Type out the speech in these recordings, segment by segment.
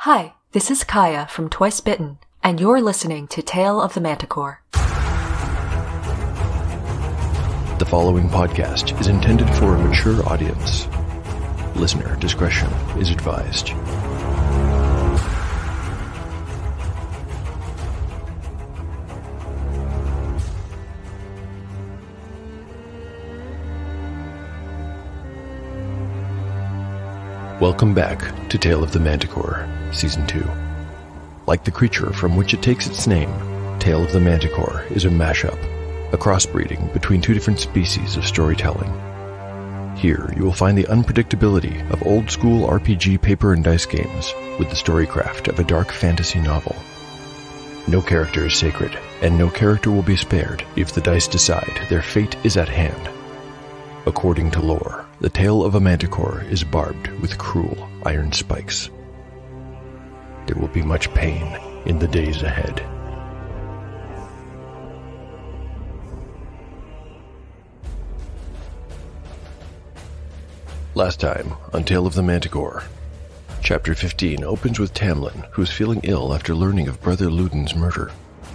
Hi, this is Kaya from Twice Bitten, and you're listening to Tale of the Manticore. The following podcast is intended for a mature audience. Listener discretion is advised. Welcome back to Tale of the Manticore, Season 2. Like the creature from which it takes its name, Tale of the Manticore is a mashup, a crossbreeding between two different species of storytelling. Here, you will find the unpredictability of old-school RPG paper and dice games with the storycraft of a dark fantasy novel. No character is sacred, and no character will be spared if the dice decide their fate is at hand. According to lore, the tail of a manticore is barbed with cruel iron spikes. There will be much pain in the days ahead. Last time on Tale of the Manticore, Chapter 15 opens with Tamlin, who is feeling ill after learning of Brother Ludin's murder.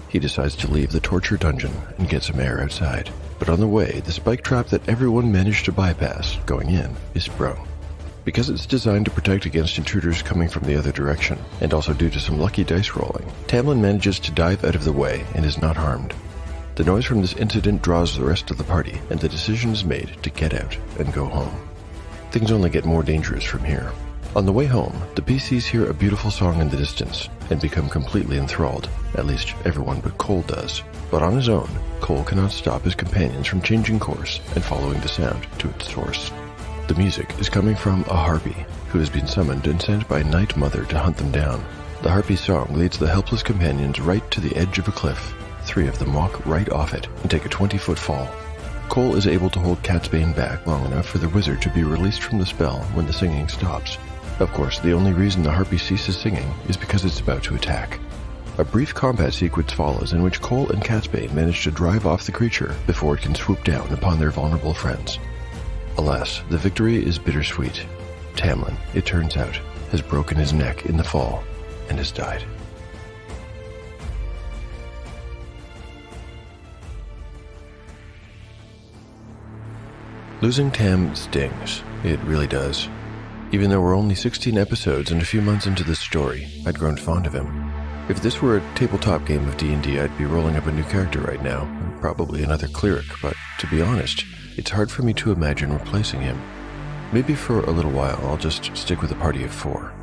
He decides to leave the torture dungeon and get some air outside. But on the way, the spike trap that everyone managed to bypass going in is sprung. Because it's designed to protect against intruders coming from the other direction, and also due to some lucky dice rolling, Tamlin manages to dive out of the way and is not harmed. The noise from this incident draws the rest of the party, and the decision is made to get out and go home. Things only get more dangerous from here. On the way home, the PCs hear a beautiful song in the distance and become completely enthralled. At least everyone but Cole does. But on his own, Cole cannot stop his companions from changing course and following the sound to its source. The music is coming from a harpy, who has been summoned and sent by Night Mother to hunt them down. The harpy's song leads the helpless companions right to the edge of a cliff. 3 of them walk right off it and take a 20-foot fall. Cole is able to hold Catsbane back long enough for the wizard to be released from the spell when the singing stops. Of course, the only reason the harpy ceases singing is because it's about to attack. A brief combat sequence follows in which Cole and Catsbane manage to drive off the creature before it can swoop down upon their vulnerable friends. Alas, the victory is bittersweet. Tamlin, it turns out, has broken his neck in the fall and has died. Losing Tam stings. It really does. Even though we're only 16 episodes and a few months into this story, I'd grown fond of him. If this were a tabletop game of D&D, I'd be rolling up a new character right now, and probably another cleric, but to be honest, it's hard for me to imagine replacing him. Maybe for a little while, I'll just stick with a party of 4.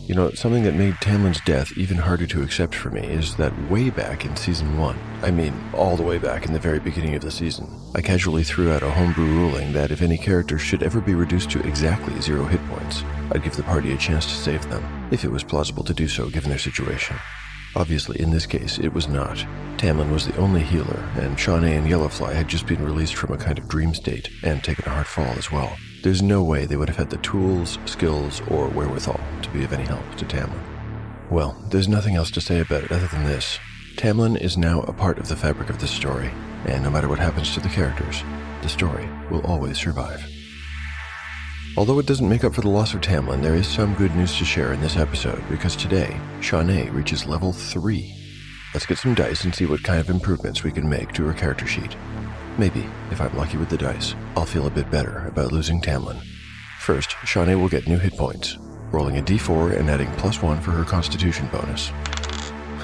You know, something that made Tamlin's death even harder to accept for me is that way back in Season 1, I mean, all the way back in the very beginning of the season, I casually threw out a homebrew ruling that if any character should ever be reduced to exactly 0 hit points, I'd give the party a chance to save them, if it was plausible to do so given their situation. Obviously, in this case, it was not. Tamlin was the only healer, and Shawnee and Yellowfly had just been released from a kind of dream state and taken a hard fall as well. There's no way they would have had the tools, skills, or wherewithal to be of any help to Tamlin. Well, there's nothing else to say about it other than this. Tamlin is now a part of the fabric of this story, and no matter what happens to the characters, the story will always survive. Although it doesn't make up for the loss of Tamlin, there is some good news to share in this episode, because today, Shawnee reaches level 3. Let's get some dice and see what kind of improvements we can make to her character sheet. Maybe, if I'm lucky with the dice, I'll feel a bit better about losing Tamlin. First, Shawnee will get new hit points, rolling a d4 and adding +1 for her constitution bonus.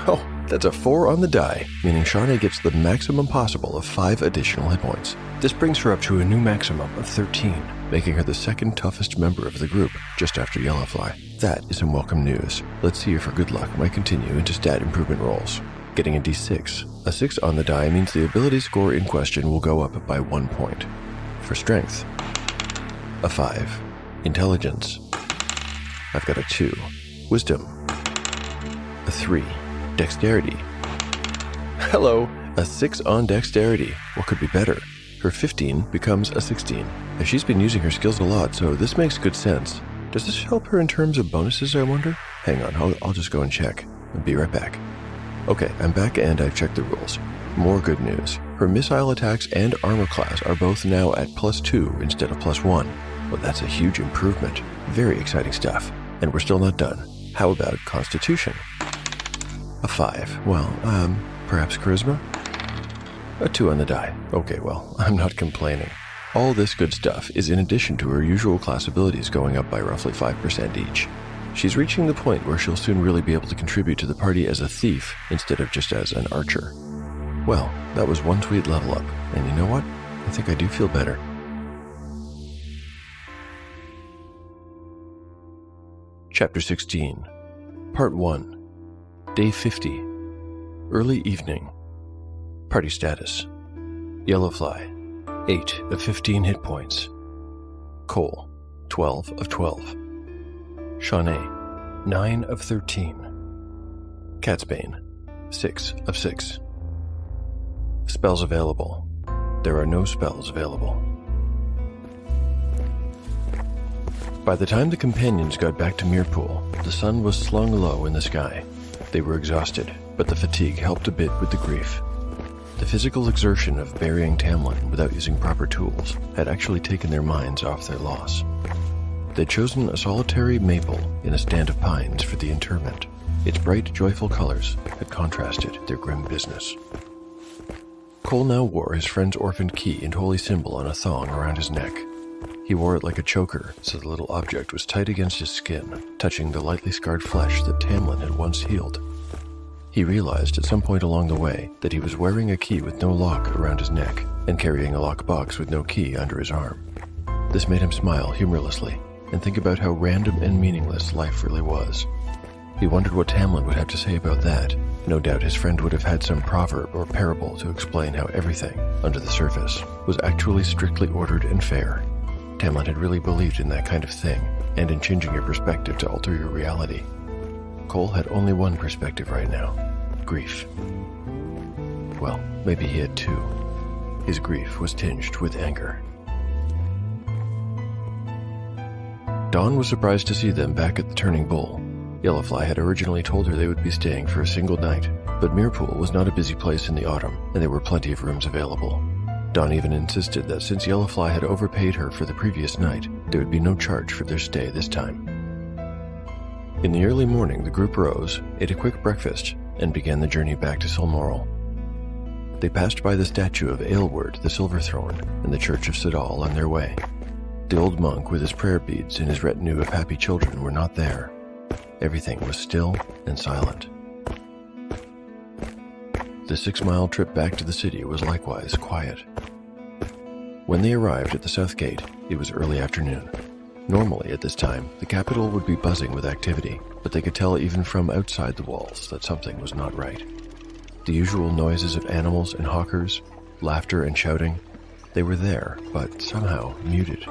Oh, that's a 4 on the die, meaning Shawnee gets the maximum possible of 5 additional hit points. This brings her up to a new maximum of 13, making her the second toughest member of the group, just after Yellowfly. That is some welcome news. Let's see if her good luck might continue into stat improvement rolls. Getting a d6. A 6 on the die means the ability score in question will go up by 1 point. For strength, a 5. Intelligence, I've got a 2. Wisdom, a 3. Dexterity. Hello, a 6 on dexterity. What could be better? Her 15 becomes a 16. Now, she's been using her skills a lot, so this makes good sense. Does this help her in terms of bonuses, I wonder? Hang on, I'll just go and check. I'll be right back. Okay, I'm back and I've checked the rules. More good news. Her missile attacks and armor class are both now at +2 instead of +1. Well, that's a huge improvement. Very exciting stuff. And we're still not done. How about Constitution? A 5. Well, perhaps Charisma? A 2 on the die. Okay, well, I'm not complaining. All this good stuff is in addition to her usual class abilities going up by roughly 5% each. She's reaching the point where she'll soon really be able to contribute to the party as a thief instead of just as an archer. Well, that was one sweet level up, and you know what? I think I do feel better. Chapter 16, Part 1, Day 50, Early Evening. Party status: Yellowfly, 8 of 15 hit points. Cole, 12 of 12. Shawnee, 9 of 13. Catsbane, 6 of 6. Spells available. There are no spells available. By the time the companions got back to Mirpool, the sun was slung low in the sky. They were exhausted, but the fatigue helped a bit with the grief. The physical exertion of burying Tamlin without using proper tools had actually taken their minds off their loss. They'd chosen a solitary maple in a stand of pines for the interment. Its bright, joyful colors had contrasted their grim business. Cole now wore his friend's orphaned key and holy symbol on a thong around his neck. He wore it like a choker, so the little object was tight against his skin, touching the lightly scarred flesh that Tamlin had once healed. He realized at some point along the way that he was wearing a key with no lock around his neck and carrying a lockbox with no key under his arm. This made him smile humorlessly and think about how random and meaningless life really was. He wondered what Tamlin would have to say about that. No doubt his friend would have had some proverb or parable to explain how everything, under the surface, was actually strictly ordered and fair. Tamlin had really believed in that kind of thing, and in changing your perspective to alter your reality. Cole had only one perspective right now: grief. Well, maybe he had two. His grief was tinged with anger. Dawn was surprised to see them back at the Turning Bull. Yellowfly had originally told her they would be staying for a single night, but Mirpool was not a busy place in the autumn, and there were plenty of rooms available. Dawn even insisted that since Yellowfly had overpaid her for the previous night, there would be no charge for their stay this time. In the early morning, the group rose, ate a quick breakfast, and began the journey back to Silmoral. They passed by the statue of Aylward the Silverthorn and the Church of Sidal on their way. The old monk with his prayer beads and his retinue of happy children were not there. Everything was still and silent. The 6-mile trip back to the city was likewise quiet. When they arrived at the south gate, it was early afternoon. Normally at this time, the capital would be buzzing with activity, but they could tell even from outside the walls that something was not right. The usual noises of animals and hawkers, laughter and shouting, they were there, but somehow muted.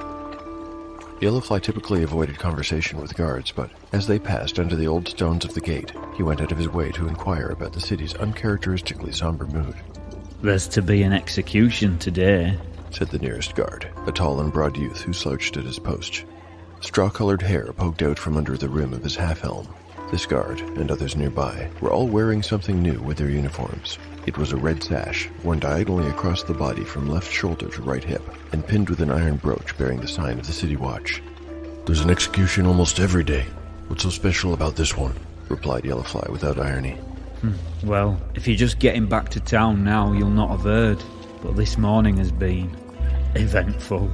Yellowfly typically avoided conversation with guards, but as they passed under the old stones of the gate, he went out of his way to inquire about the city's uncharacteristically somber mood. "There's to be an execution today," said the nearest guard, a tall and broad youth who slouched at his post. Straw-colored hair poked out from under the rim of his half-helm. This guard, and others nearby, were all wearing something new with their uniforms. It was a red sash, worn diagonally across the body from left shoulder to right hip, and pinned with an iron brooch bearing the sign of the City Watch. "There's an execution almost every day. What's so special about this one?" replied Yellowfly without irony. Well, if you're just getting back to town now, you'll not have heard, but this morning has been eventful.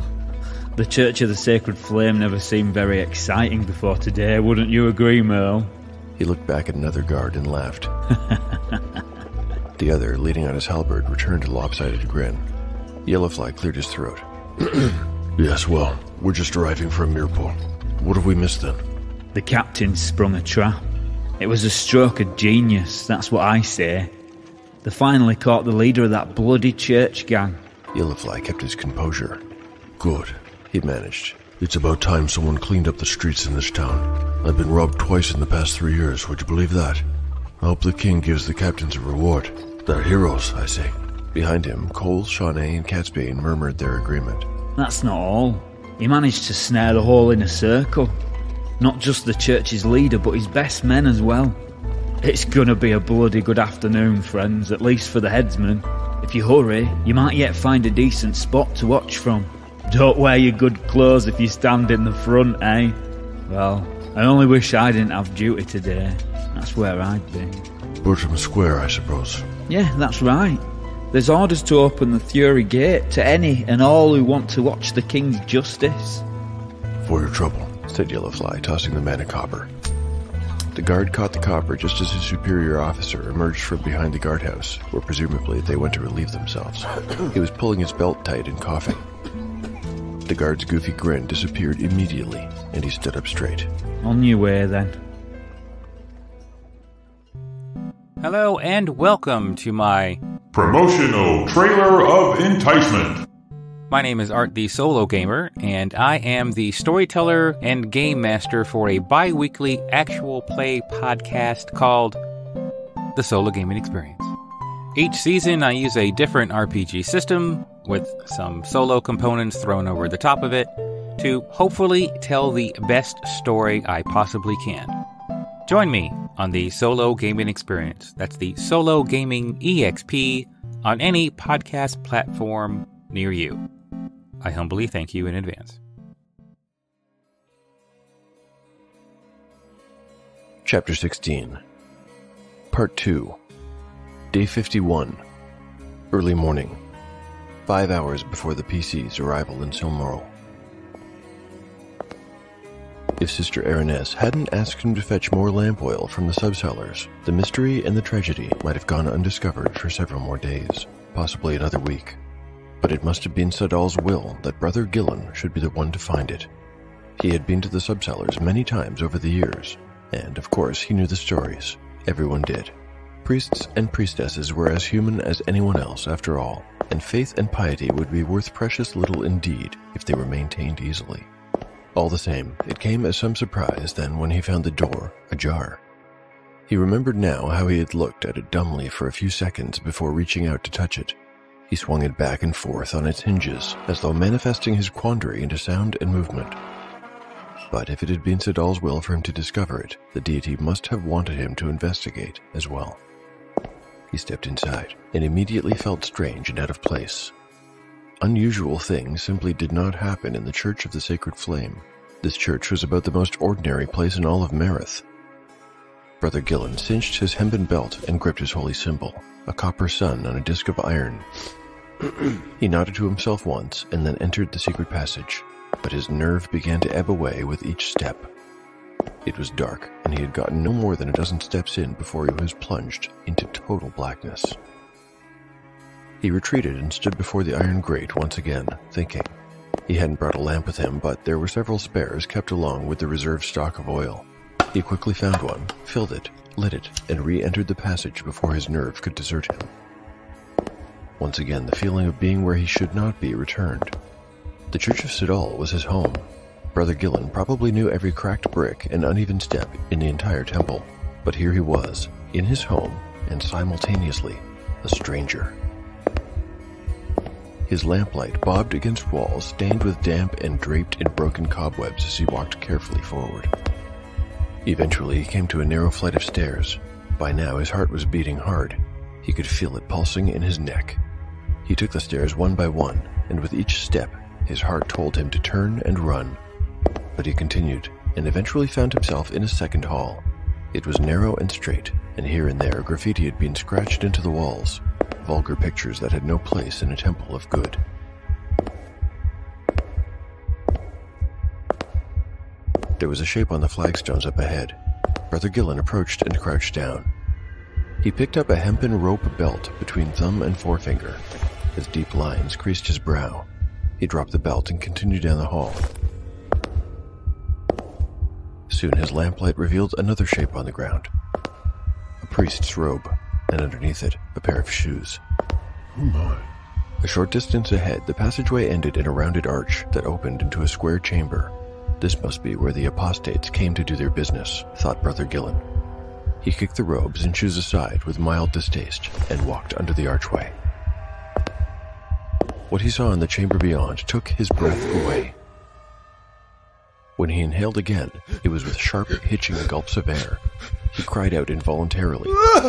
The Church of the Sacred Flame never seemed very exciting before today, wouldn't you agree, Merle? He looked back at another guard and laughed. The other, leaning on his halberd, returned a lopsided grin. Yellowfly cleared his throat. "Yes, well, we're just arriving from Mirpool. What have we missed then?" The captain sprung a trap. It was a stroke of genius, that's what I say. They finally caught the leader of that bloody church gang. Yellowfly kept his composure. "Good," he managed. "It's about time someone cleaned up the streets in this town. I've been robbed twice in the past 3 years, would you believe that? I hope the king gives the captains a reward. They're heroes, I say." Behind him, Cole, Shawnee, and Catsbane murmured their agreement. That's not all. He managed to snare the whole inner circle. Not just the church's leader, but his best men as well. It's gonna be a bloody good afternoon, friends, at least for the headsman. If you hurry, you might yet find a decent spot to watch from. Don't wear your good clothes if you stand in the front, eh? Well, I only wish I didn't have duty today. That's where I'd be. Bertram Square, I suppose. Yeah, that's right. There's orders to open the Fury Gate to any and all who want to watch the King's justice. For your trouble, said Yellowfly, tossing the man a copper. The guard caught the copper just as his superior officer emerged from behind the guardhouse, where presumably they went to relieve themselves. He was pulling his belt tight and coughing. The guard's goofy grin disappeared immediately, and he stood up straight. On your way, then. Hello and welcome to my promotional trailer of enticement. My name is Art the Solo Gamer, and I am the storyteller and game master for a bi-weekly actual play podcast called The Solo Gaming Experience. Each season I use a different RPG system with some solo components thrown over the top of it to hopefully tell the best story I possibly can. Join me on the Solo Gaming Experience. That's the Solo Gaming EXP on any podcast platform near you. I humbly thank you in advance. Chapter 16. Part 2. Day 51. Early morning. 5 hours before the PC's arrival in Silmaril. If Sister Araness hadn't asked him to fetch more lamp oil from the subcellars, the mystery and the tragedy might have gone undiscovered for several more days, possibly another week. But it must have been Sadal's will that Brother Gillen should be the one to find it. He had been to the subcellars many times over the years, and of course he knew the stories. Everyone did. Priests and priestesses were as human as anyone else after all, and faith and piety would be worth precious little indeed if they were maintained easily. All the same, it came as some surprise then when he found the door ajar. He remembered now how he had looked at it dumbly for a few seconds before reaching out to touch it. He swung it back and forth on its hinges, as though manifesting his quandary into sound and movement. But if it had been Sadal's will for him to discover it, the deity must have wanted him to investigate as well. He stepped inside, and immediately felt strange and out of place. Unusual things simply did not happen in the Church of the Sacred Flame. This church was about the most ordinary place in all of Marith. Brother Gillen cinched his hempen belt and gripped his holy symbol, a copper sun on a disc of iron. He nodded to himself once and then entered the secret passage, but his nerve began to ebb away with each step. It was dark, and he had gotten no more than a dozen steps in before he was plunged into total blackness. He retreated and stood before the iron grate once again, thinking. He hadn't brought a lamp with him, but there were several spares kept along with the reserve stock of oil. He quickly found one, filled it, lit it, and re-entered the passage before his nerve could desert him. Once again, the feeling of being where he should not be returned. The Church of Sadal was his home. Brother Gillen probably knew every cracked brick and uneven step in the entire temple, but here he was, in his home, and simultaneously, a stranger. His lamplight bobbed against walls stained with damp and draped in broken cobwebs as he walked carefully forward. Eventually, he came to a narrow flight of stairs. By now, his heart was beating hard. He could feel it pulsing in his neck. He took the stairs one by one, and with each step, his heart told him to turn and run. But he continued, and eventually found himself in a second hall. It was narrow and straight, and here and there graffiti had been scratched into the walls, vulgar pictures that had no place in a temple of good. There was a shape on the flagstones up ahead. Brother Gillen approached and crouched down. He picked up a hempen rope belt between thumb and forefinger. As deep lines creased his brow, he dropped the belt and continued down the hall. Soon his lamplight revealed another shape on the ground. A priest's robe, and underneath it, a pair of shoes. Oh my. A short distance ahead, the passageway ended in a rounded arch that opened into a square chamber. This must be where the apostates came to do their business, thought Brother Gillen. He kicked the robes and shoes aside with mild distaste and walked under the archway. What he saw in the chamber beyond took his breath away. When he inhaled again, it was with sharp, hitching gulps of air. He cried out involuntarily,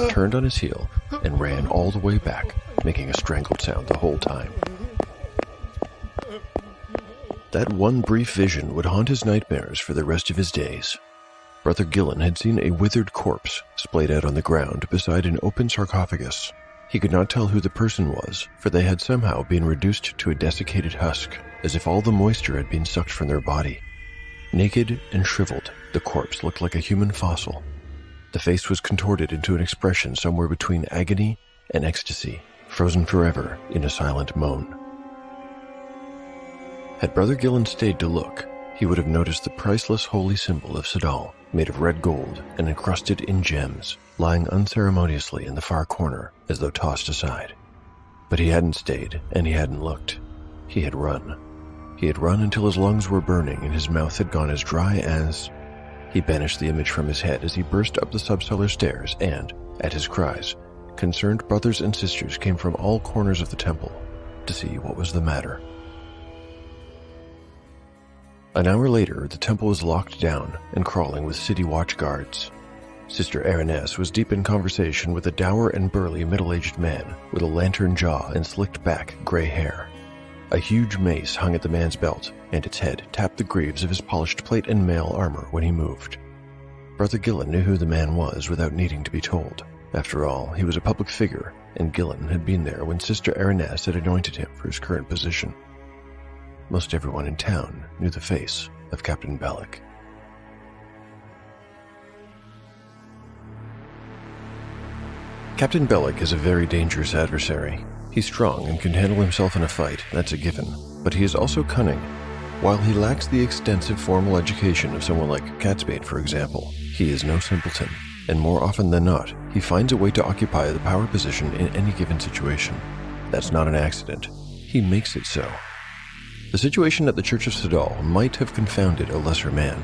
turned on his heel, and ran all the way back, making a strangled sound the whole time. That one brief vision would haunt his nightmares for the rest of his days. Brother Gillen had seen a withered corpse splayed out on the ground beside an open sarcophagus. He could not tell who the person was, for they had somehow been reduced to a desiccated husk, as if all the moisture had been sucked from their body. Naked and shriveled, the corpse looked like a human fossil. The face was contorted into an expression somewhere between agony and ecstasy, frozen forever in a silent moan. Had Brother Gillen stayed to look, he would have noticed the priceless holy symbol of Sadal, made of red gold and encrusted in gems, lying unceremoniously in the far corner as though tossed aside. But he hadn't stayed, and he hadn't looked. He had run. He had run until his lungs were burning and his mouth had gone as dry as... He banished the image from his head as he burst up the subcellar stairs and, at his cries, concerned brothers and sisters came from all corners of the temple to see what was the matter. An hour later, the temple was locked down and crawling with city watch guards. Sister Araness was deep in conversation with a dour and burly middle-aged man with a lantern jaw and slicked-back gray hair. A huge mace hung at the man's belt, and its head tapped the greaves of his polished plate and mail armor when he moved. Brother Gillen knew who the man was without needing to be told. After all, he was a public figure, and Gillen had been there when Sister Araness had anointed him for his current position. Most everyone in town knew the face of Captain Bellick. Captain Bellick is a very dangerous adversary. He's strong and can handle himself in a fight, that's a given, but he is also cunning. While he lacks the extensive formal education of someone like Catsbane, for example, he is no simpleton, and more often than not, he finds a way to occupy the power position in any given situation. That's not an accident. He makes it so. The situation at the Church of Sadal might have confounded a lesser man.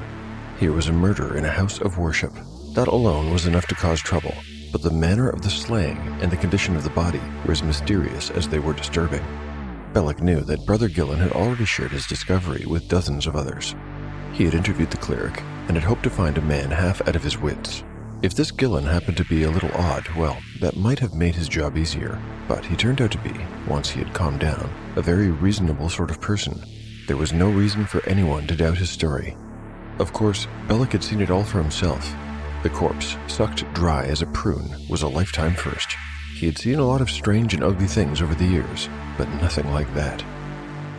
Here was a murder in a house of worship. That alone was enough to cause trouble, but the manner of the slaying and the condition of the body were as mysterious as they were disturbing. Bellick knew that Brother Gillen had already shared his discovery with dozens of others. He had interviewed the cleric and had hoped to find a man half out of his wits. If this Gillen happened to be a little odd, well, that might have made his job easier, but he turned out to be, once he had calmed down, a very reasonable sort of person. There was no reason for anyone to doubt his story. Of course, Bellick had seen it all for himself. The corpse, sucked dry as a prune, was a lifetime first. He had seen a lot of strange and ugly things over the years, but nothing like that.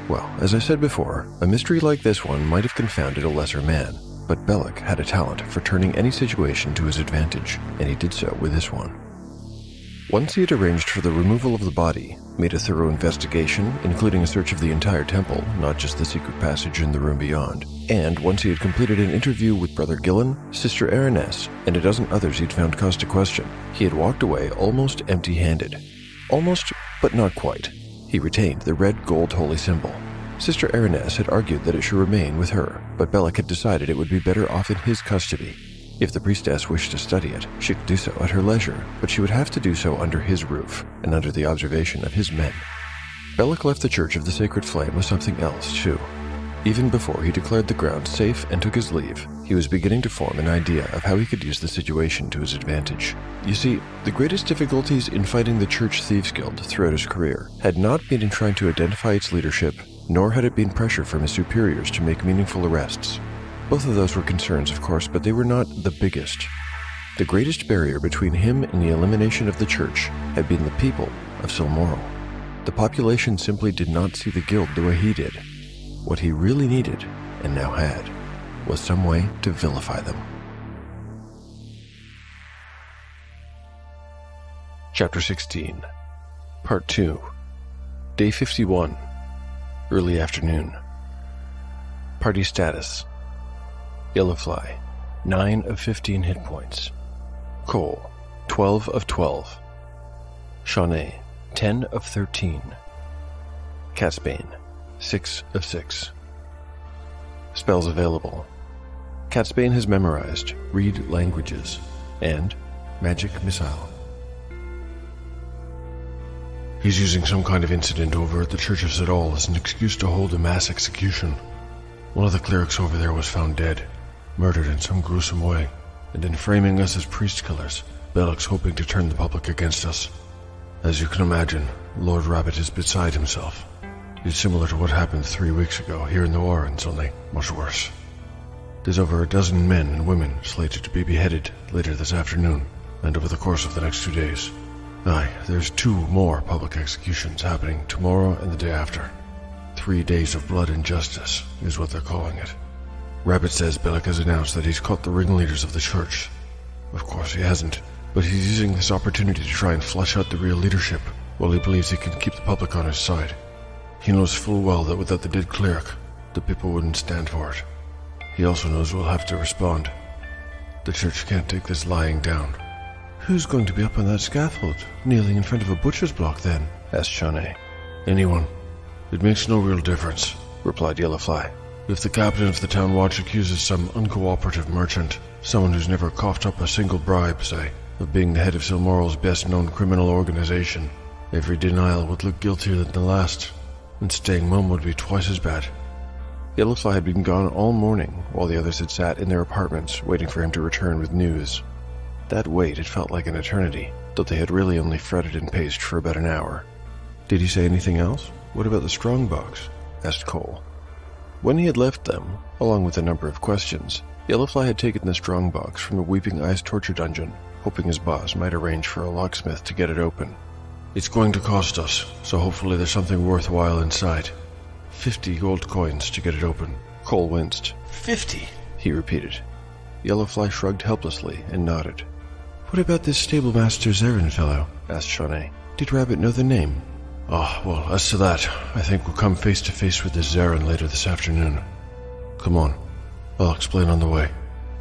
Well, as I said before, a mystery like this one might have confounded a lesser man, but Bellick had a talent for turning any situation to his advantage, and he did so with this one. Once he had arranged for the removal of the body, made a thorough investigation, including a search of the entire temple, not just the secret passage in the room beyond, and once he had completed an interview with Brother Gillen, Sister Araness, and a dozen others he'd found cause to question, he had walked away almost empty-handed. Almost, but not quite. He retained the red gold holy symbol. Sister Araness had argued that it should remain with her, but Bellick had decided it would be better off in his custody. If the priestess wished to study it, she could do so at her leisure, but she would have to do so under his roof, and under the observation of his men. Bellick left the Church of the Sacred Flame with something else, too. Even before he declared the ground safe and took his leave, he was beginning to form an idea of how he could use the situation to his advantage. You see, the greatest difficulties in fighting the Church Thieves Guild throughout his career had not been in trying to identify its leadership, nor had it been pressure from his superiors to make meaningful arrests. Both of those were concerns, of course, but they were not the biggest. The greatest barrier between him and the elimination of the Church had been the people of Silmoral. The population simply did not see the guild the way he did. What he really needed, and now had, was some way to vilify them. Chapter 16, Part 2, Day 51, Early Afternoon. Party status: Yellowfly, 9 of 15 hit points. Cole, 12 of 12. Shawnee, 10 of 13. Catsbane, 6 of 6. Spells available: Catsbane has memorized Read Languages and Magic Missile. He's using some kind of incident over at the Church of Sadal as an excuse to hold a mass execution. One of the clerics over there was found dead, murdered in some gruesome way, and in framing us as priest killers, Bellick's hoping to turn the public against us. As you can imagine, Lord Rabbit is beside himself. It's similar to what happened 3 weeks ago here in the Warrens, only much worse. There's over a dozen men and women slated to be beheaded later this afternoon, and over the course of the next 2 days. Aye, there's 2 more public executions happening tomorrow and the day after. 3 days of blood and justice is what they're calling it. Rabbit says Bellick has announced that he's caught the ringleaders of the church. Of course he hasn't, but he's using this opportunity to try and flush out the real leadership, while he believes he can keep the public on his side. He knows full well that without the dead cleric, the people wouldn't stand for it. He also knows we'll have to respond. The church can't take this lying down. Who's going to be up on that scaffold, kneeling in front of a butcher's block then? Asked Shawnee. Anyone. It makes no real difference, replied Yellowfly. If the captain of the town watch accuses some uncooperative merchant, someone who's never coughed up a single bribe, say, of being the head of Silmaril's best-known criminal organization, every denial would look guiltier than the last, and staying mum would be twice as bad. Yellowfly had been gone all morning, while the others had sat in their apartments waiting for him to return with news. That wait had felt like an eternity, though they had really only fretted and paced for about an hour. Did he say anything else? What about the strongbox? Asked Cole. When he had left them, along with a number of questions, Yellowfly had taken the strongbox from the Weeping Eyes torture dungeon, hoping his boss might arrange for a locksmith to get it open. It's going to cost us, so hopefully there's something worthwhile inside. 50 gold coins to get it open. Cole winced. 50? He repeated. Yellowfly shrugged helplessly and nodded. What about this stablemaster Zarin fellow? Asked Shawnee. Did Rabbit know the name? Oh, well, as to that, I think we'll come face to face with this Zarin later this afternoon. Come on. I'll explain on the way.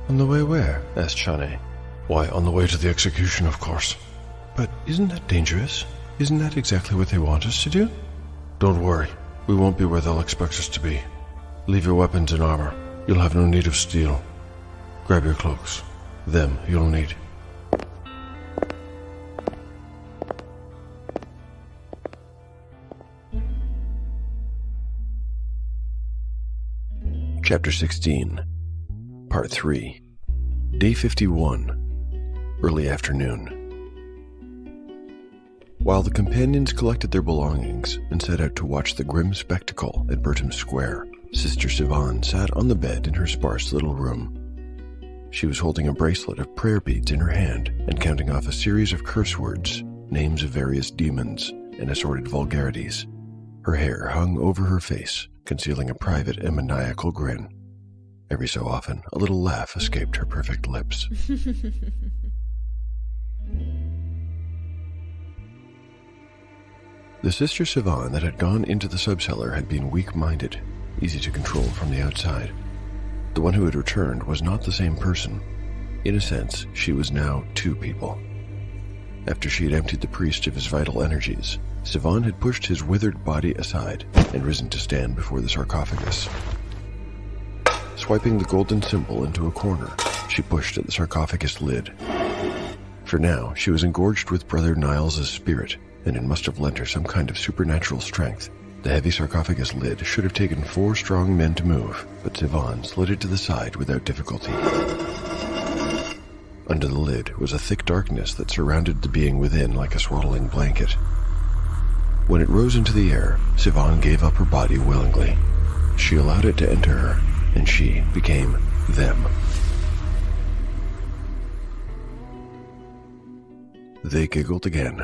On the way where? Asked Shawnee. Why, on the way to the execution, of course. But isn't that dangerous? Isn't that exactly what they want us to do? Don't worry. We won't be where they'll expect us to be. Leave your weapons and armor. You'll have no need of steel. Grab your cloaks. Them you'll need. Chapter 16, Part 3, Day 51, Early Afternoon. While the companions collected their belongings and set out to watch the grim spectacle at Bertram Square, Sister Sivan sat on the bed in her sparse little room. She was holding a bracelet of prayer beads in her hand and counting off a series of curse words, names of various demons, and assorted vulgarities. Her hair hung over her face, concealing a private and maniacal grin. Every so often, a little laugh escaped her perfect lips. The Sister Sivan that had gone into the subcellar had been weak-minded, easy to control from the outside. The one who had returned was not the same person. In a sense, she was now 2 people. After she had emptied the priest of his vital energies, Sivan had pushed his withered body aside and risen to stand before the sarcophagus. Swiping the golden symbol into a corner, she pushed at the sarcophagus lid. For now, she was engorged with Brother Niles' spirit, and it must have lent her some kind of supernatural strength. The heavy sarcophagus lid should have taken 4 strong men to move, but Sivan slid it to the side without difficulty. Under the lid was a thick darkness that surrounded the being within like a swaddling blanket. When it rose into the air, Sivan gave up her body willingly. She allowed it to enter her, and she became them. They giggled again.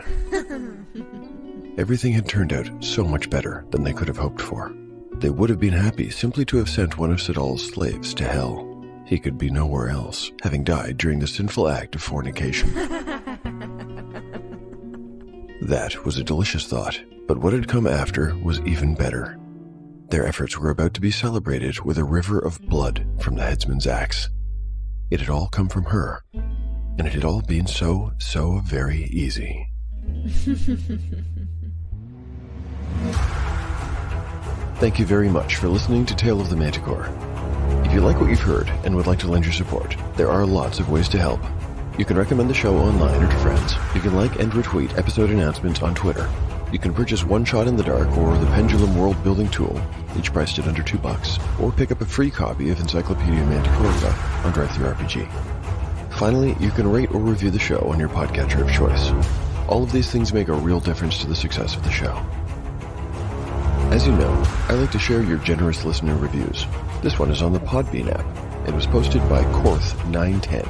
Everything had turned out so much better than they could have hoped for. They would have been happy simply to have sent one of Sidal's slaves to hell. He could be nowhere else, having died during the sinful act of fornication. That was a delicious thought, but what had come after was even better. Their efforts were about to be celebrated with a river of blood from the headsman's axe. It had all come from her, and it had all been so very easy. Thank you very much for listening to Tale of the Manticore. If you like what you've heard and would like to lend your support, there are lots of ways to help. You can recommend the show online or to friends. You can like and retweet episode announcements on Twitter. You can purchase One Shot in the Dark or the Pendulum World Building Tool, each priced at under $2, or pick up a free copy of Encyclopedia Manticorica on DriveThruRPG. Finally, you can rate or review the show on your podcatcher of choice. All of these things make a real difference to the success of the show. As you know, I like to share your generous listener reviews. This one is on the Podbean app, and was posted by Korth910.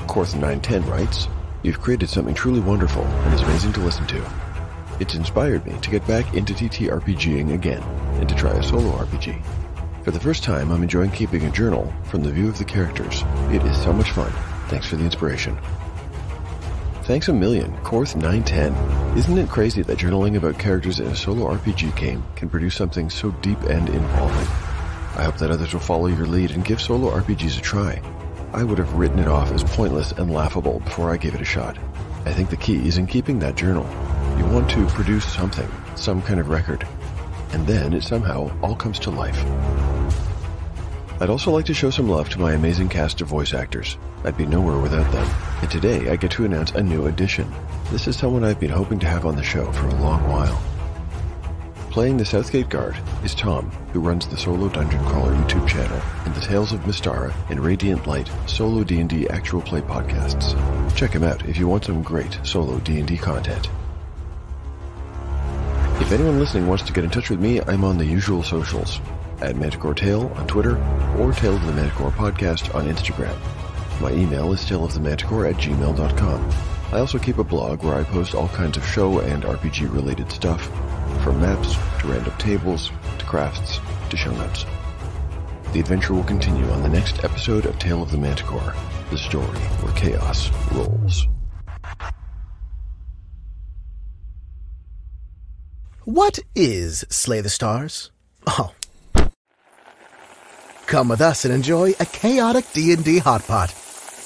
Korth910 writes, "You've created something truly wonderful and is amazing to listen to. It's inspired me to get back into TTRPGing again and to try a solo RPG. For the first time, I'm enjoying keeping a journal from the view of the characters. It is so much fun. Thanks for the inspiration." Thanks a million, Korth910. Isn't it crazy that journaling about characters in a solo RPG game can produce something so deep and involving? I hope that others will follow your lead and give solo RPGs a try. I would have written it off as pointless and laughable before I gave it a shot. I think the key is in keeping that journal. You want to produce something, some kind of record, and then it somehow all comes to life. I'd also like to show some love to my amazing cast of voice actors. I'd be nowhere without them, and today I get to announce a new addition. This is someone I've been hoping to have on the show for a long while. Playing the Southgate Guard is Tom, who runs the Solo Dungeon Crawler YouTube channel and the Tales of Mystara and Radiant Light solo D&D actual play podcasts. Check him out if you want some great solo D&D content. If anyone listening wants to get in touch with me, I'm on the usual socials, at Manticore Tale on Twitter or Tale of the Manticore Podcast on Instagram. My email is taleofthemanticore@gmail.com. I also keep a blog where I post all kinds of show and RPG related stuff, from maps to random tables to crafts to show notes. The adventure will continue on the next episode of Tale of the Manticore, the story where chaos rolls. What is Slay the Stars? Oh. Come with us and enjoy a chaotic D&D hot pot,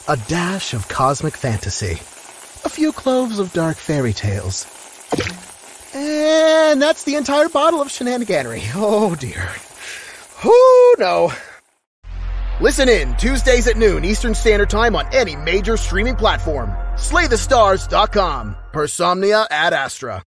a dash of cosmic fantasy, a few cloves of dark fairy tales. And that's the entire bottle of shenaniganery. Oh dear. Oh no. Listen in Tuesdays at noon Eastern Standard Time on any major streaming platform. SlayTheStars.com. Persomnia ad Astra.